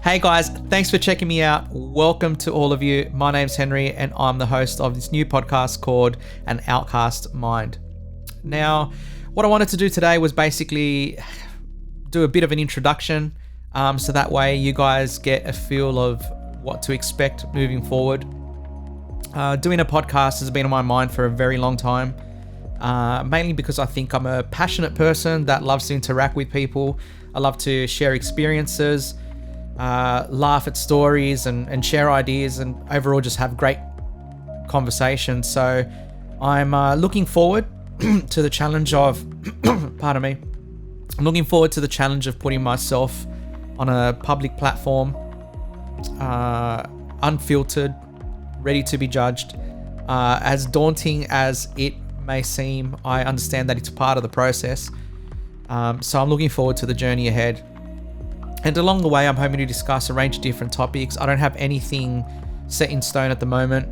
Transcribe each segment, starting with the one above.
Hey guys, thanks for checking me out. Welcome to all of you. My name's Henry and I'm the host of this new podcast called An Outcast Mind. Now, what I wanted to do today was basically do a bit of an introduction so that way you guys get a feel of what to expect moving forward. Doing a podcast has been on my mind for a very long time, mainly because I think I'm a passionate person that loves to interact with people. I love to share experiences, laugh at stories and share ideas and overall just have great conversations. So I'm looking forward to the challenge of, pardon me, I'm looking forward to the challenge of putting myself on a public platform, unfiltered, ready to be judged. As daunting as it may seem, I understand that it's part of the process. So I'm looking forward to the journey ahead. And along the way, I'm hoping to discuss a range of different topics. I don't have anything set in stone at the moment,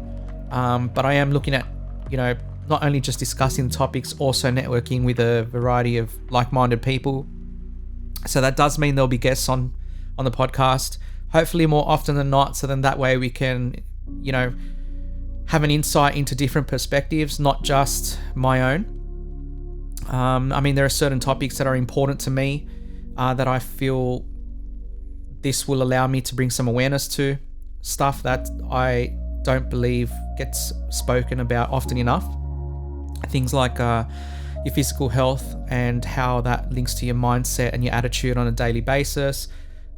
but I am looking at, not only just discussing the topics, also networking with a variety of like-minded people. So that does mean there'll be guests on the podcast, hopefully more often than not. So then that way we can, have an insight into different perspectives, not just my own. There are certain topics that are important to me that I feel this will allow me to bring some awareness to, stuff that I don't believe gets spoken about often enough. Things like your physical health and how that links to your mindset and your attitude on a daily basis.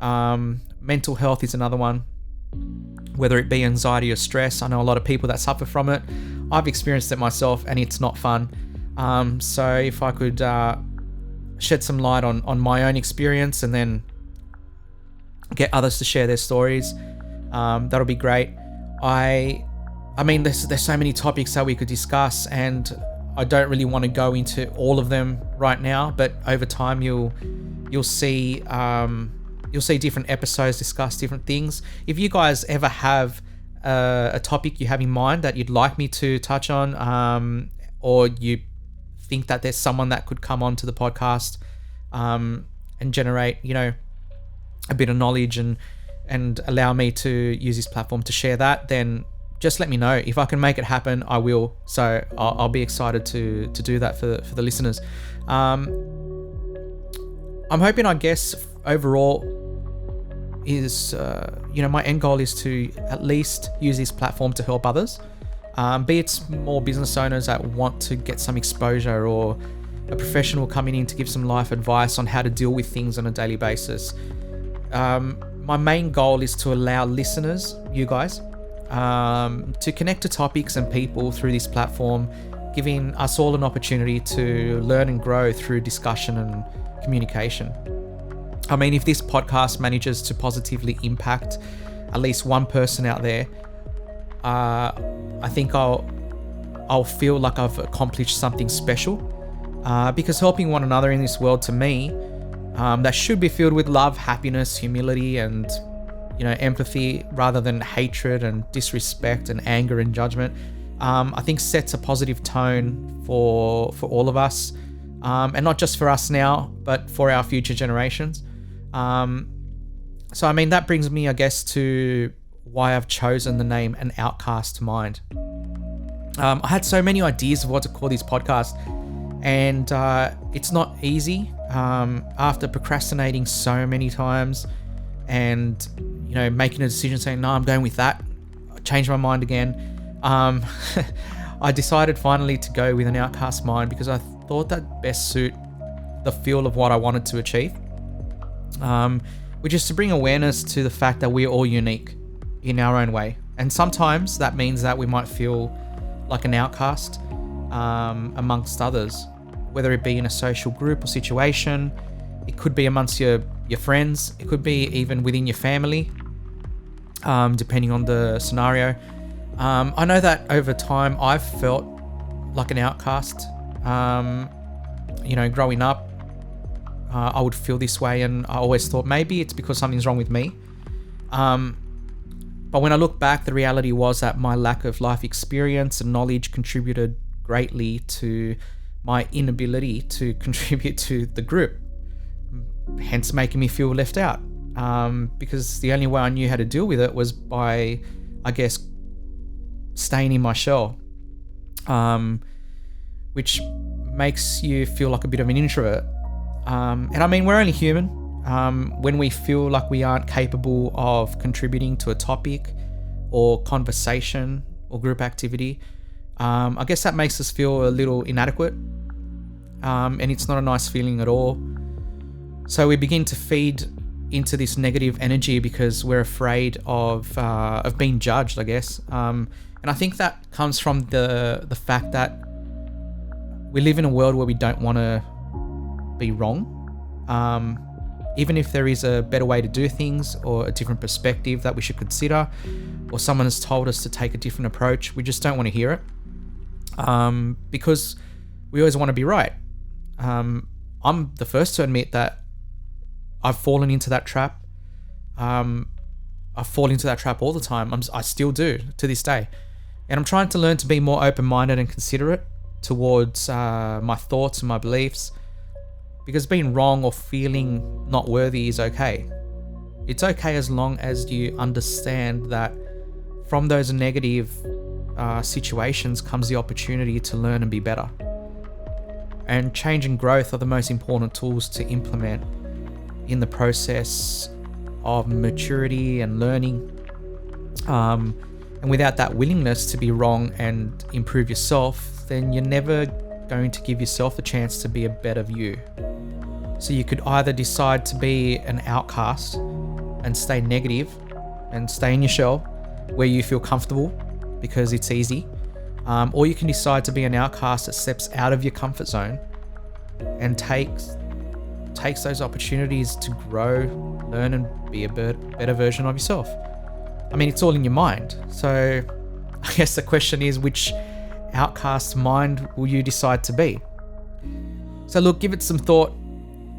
Mental health is another one, whether it be anxiety or stress. I know a lot of people that suffer from it. I've experienced it myself and it's not fun. So if I could shed some light on my own experience and then get others to share their stories, that'll be great. There's so many topics that we could discuss and I don't really want to go into all of them right now, but over time you'll see different episodes discuss different things. If you guys ever have a topic you have in mind that you'd like me to touch on, or you think that there's someone that could come onto the podcast and generate, a bit of knowledge and allow me to use this platform to share that, then just let me know. If I can make it happen, I will. So I'll be excited to do that for the listeners. I'm hoping, I guess, overall is, my end goal is to at least use this platform to help others. Be it small business owners that want to get some exposure or a professional coming in to give some life advice on how to deal with things on a daily basis. My main goal is to allow listeners, you guys, to connect to topics and people through this platform, giving us all an opportunity to learn and grow through discussion and communication. If this podcast manages to positively impact at least one person out there, I think I'll feel like I've accomplished something special, because helping one another in this world, to me, that should be filled with love, happiness, humility, and empathy, rather than hatred and disrespect and anger and judgment, I think sets a positive tone for all of us, and not just for us now, but for our future generations. So that brings me, I guess, to why I've chosen the name An Outcast Mind. I had so many ideas of what to call this podcast, and it's not easy. After procrastinating so many times and making a decision saying, no, I'm going with that, I changed my mind again. I decided finally to go with An Outcast Mind because I thought that best suit the feel of what I wanted to achieve, which is to bring awareness to the fact that we're all unique in our own way. And sometimes that means that we might feel like an outcast amongst others, whether it be in a social group or situation. It could be amongst your friends. It could be even within your family, depending on the scenario. I know that over time I've felt like an outcast. Growing up, I would feel this way, and I always thought maybe it's because something's wrong with me. But when I look back, the reality was that my lack of life experience and knowledge contributed greatly to my inability to contribute to the group, hence making me feel left out. because the only way I knew how to deal with it was by, I guess, staying in my shell, which makes you feel like a bit of an introvert. And I mean, we're only human. When we feel like we aren't capable of contributing to a topic or conversation or group activity, I guess that makes us feel a little inadequate, and it's not a nice feeling at all. So we begin to feed into this negative energy because we're afraid of being judged, I guess. And I think that comes from the fact that we live in a world where we don't want to be wrong. Even if there is a better way to do things or a different perspective that we should consider, or someone has told us to take a different approach, we just don't want to hear it, because we always want to be right. I'm the first to admit that I've fallen into that trap. I fall into that trap all the time. I still do to this day. And I'm trying to learn to be more open-minded and considerate towards my thoughts and my beliefs, because being wrong or feeling not worthy is okay. It's okay as long as you understand that from those negative situations comes the opportunity to learn and be better. And change and growth are the most important tools to implement in the process of maturity and learning. And without that willingness to be wrong and improve yourself, then you're never going to give yourself a chance to be a better you. So you could either decide to be an outcast and stay negative and stay in your shell where you feel comfortable because it's easy, or you can decide to be an outcast that steps out of your comfort zone and takes those opportunities to grow, learn, and be a better version of yourself. I mean, it's all in your mind. So I guess the question is, which outcast mind will you decide to be? So look, give it some thought.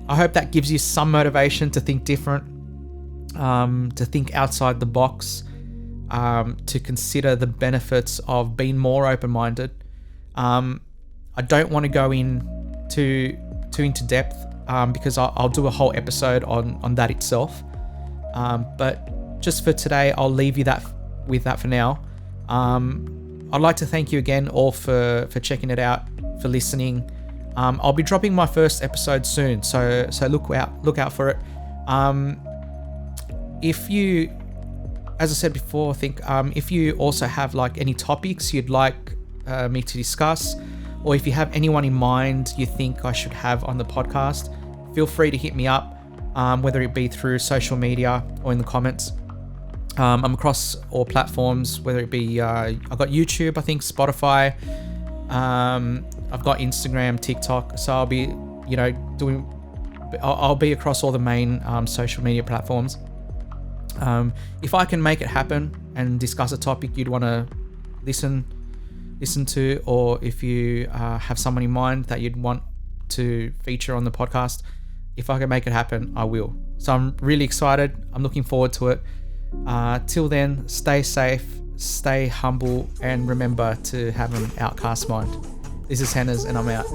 I hope that gives you some motivation to think different, to think outside the box, to consider the benefits of being more open-minded. I don't want to go too into depth, because I'll do a whole episode on that itself. But just for today, I'll leave you with that for now. I'd like to thank you again all for checking it out, for listening. I'll be dropping my first episode soon, so look out for it. If you, as I said before, if you also have like any topics you'd like me to discuss, or if you have anyone in mind you think I should have on the podcast, feel free to hit me up, whether it be through social media or in the comments. I'm across all platforms, whether it be I've got YouTube, I think Spotify, I've got Instagram, TikTok. So I'll be I'll be across all the main social media platforms. If I can make it happen and discuss a topic you'd want to listen to, or if you have someone in mind that you'd want to feature on the podcast, if I can make it happen, I will. So I'm really excited. I'm looking forward to it. Till then, stay safe, stay humble, and remember to have an outcast mind. This is Hannah's, and I'm out.